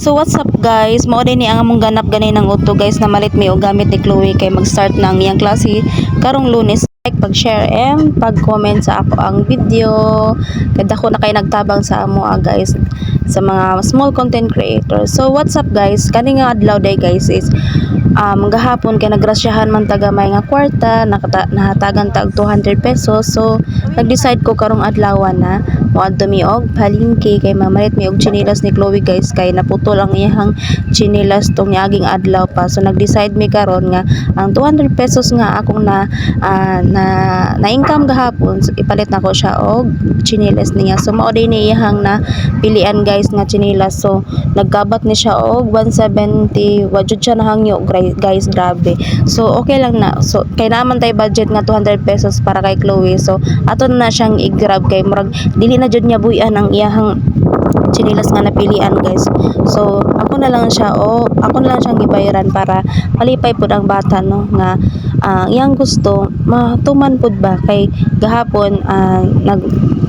So what's up guys? Mao din ni ang among ganap gani ng uto guys na malit mi og gamit ni Chloe kay mag-start na ang iyang klase karong Lunes. Like, pag-share and pag-comment sa ako ang video. Kada ko na kay nagtabang sa amo guys sa mga small content creators. So what's up guys? Kani nga adlaw day guys is gahapon kay nagrasyahan man taga may nga kwarta nahatagan tag 200 pesos. So nag-decide ko karong adlaw na moadto mi og palengke kay mamalit mi og chinelas ni Chloe guys kay naputol ang iyang chinelas tong niaging adlaw pa. So nag-decide mi karon nga ang 200 pesos nga akong na income gahapon, so ipalit na ko siya og chinelas niya. So mao din ni iyang na pilian guys nga chinelas. So nagkabat ni siya og 170 wa jud siya nahangyo guys, grabe. So okay lang na. So kay naman tay budget nga 200 pesos para kay Chloe. So ato na siyang i-grab kay murag dili na jud niya buyan ang iyang chinilas nga napilian guys. So ako na lang siyang gibayaran para malipay pud ang bata no nga iyang gusto matuman pud ba kay gahapon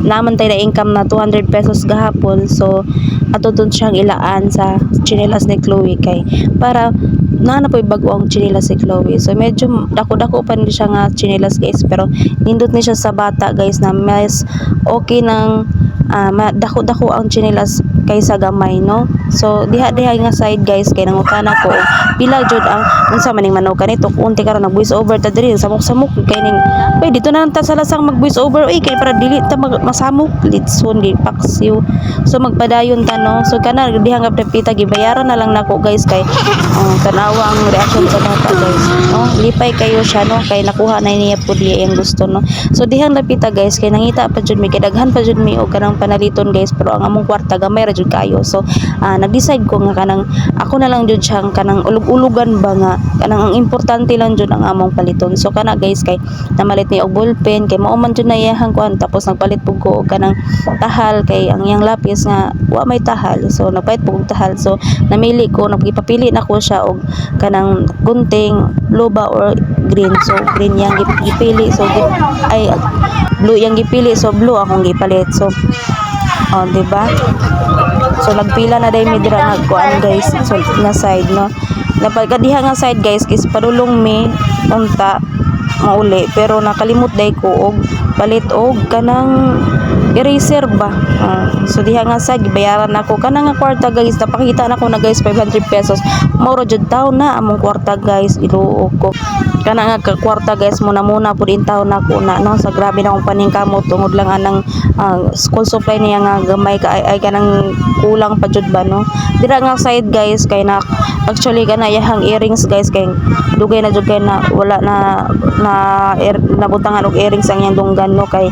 naman tayo na income na 200 pesos gahapon. So ato dun siyang ilaan sa chinilas ni Chloe kay para na po'y bago ang chinilas si Chloe. So medyo dako-dako pa ni siya nga chinilas guys, pero nindot ni siya sa bata guys na mas okay nang dako-dako ang chinilas kaysa gamay no. So diha nga side guys kay nangutana ko pila jud ang unsa maning manaw kanito kunti karon nag voice over ta diri samok-samok kay ning pay dito na lang ta sa lasang mag voice over kay para dili ta masamok litson di paksiw. So magpadayon ta no. So kana diha nga pita gibayaran na lang nako guys kay tanawa ang reaction sa bata guys no. Lipay kayo siya no kay nakuha na niya pud ang gusto no. So dihang napita guys kay nangita pa jud mi kay daghan pa jud mi og kanang panaliton guys, pero ang among kwarta gamay ra jud kayo. So nag-decide ko nga kanang ako na lang jud siyang kanang ulug-ulugan ba nga kanang ang importante lang jud ang among paliton. So kana guys kay namalit ni og ballpen kay mao man jud na iyang kuan, tapos nagpalit pug ko og kanang tahal kay ang iyang lapis nga wa may tahal. So nagpalit pug og tahal. So namili ko, nagpapili na ko siya og kanang gunting blue ba or green. So green yang gipili, so blue yang gipili, so blue akong gipalit. So di ba? So nagpila na day mi dira nagkuan guys. So nga side no. Napagkadiha nga side guys kis padulong mi unta mauli, pero nakalimot day ko og palit og kanang eraser ba. So diha nga side gibayaran nako kanang nga kwarta guys. Napakita nako na guys 500 pesos. Mura jud taon na among kwarta guys, iluog ko. Kana nga kwarta guys muna pud in taon nako na no. Sa grabe na akong paningkamot tungod lang anang school supply niya nga gamay ka ay kanang kulang pa jud ba no. Dira nga side guys kay na actually kana yahang earrings guys kay dugay na jud kay na wala nabutangan og earrings ang iyang dunggan no kay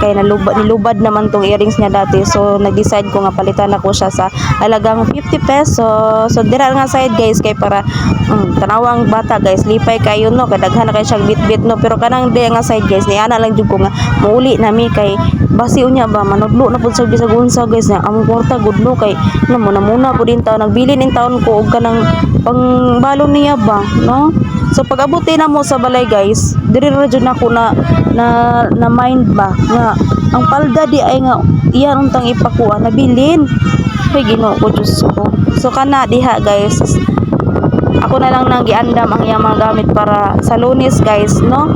nilubad naman tong earrings niya dati. So nag-decide ko nga palitan ako siya sa halagang 50 pesos. So dira nga side guys kay para tanawang bata guys lipay kayo no, kadaghan na kay siyang bitbit no. Pero kanang dira nga side guys ni ana lang jud ko nga muuli nami kay basi unya ba manudlo na pud sa bisag unsa guys na among kwarta good no kay muna pud din taon nagbili nin taon ko og kanang pangbalon niya ba no. So pag abuti na mo sa balay guys, diri ra jud nako na mind ba nga ang palda di ay nga iyan untang ipakuha nabilin. Ay Ginoo ko Diyos ko. So kana diha guys, ako na lang nang giandam ang iyang mga gamit para sa Lunes guys no.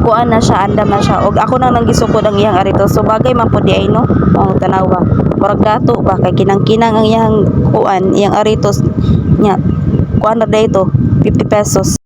Kuan na siya, andam na siya og ako nang gisukod ang iyang arito. So bagay man pud di ay no ang tanawa murag dato ba kay kinang ang iyang kuan iyang aritos nya kuan na dayto 50 pesos.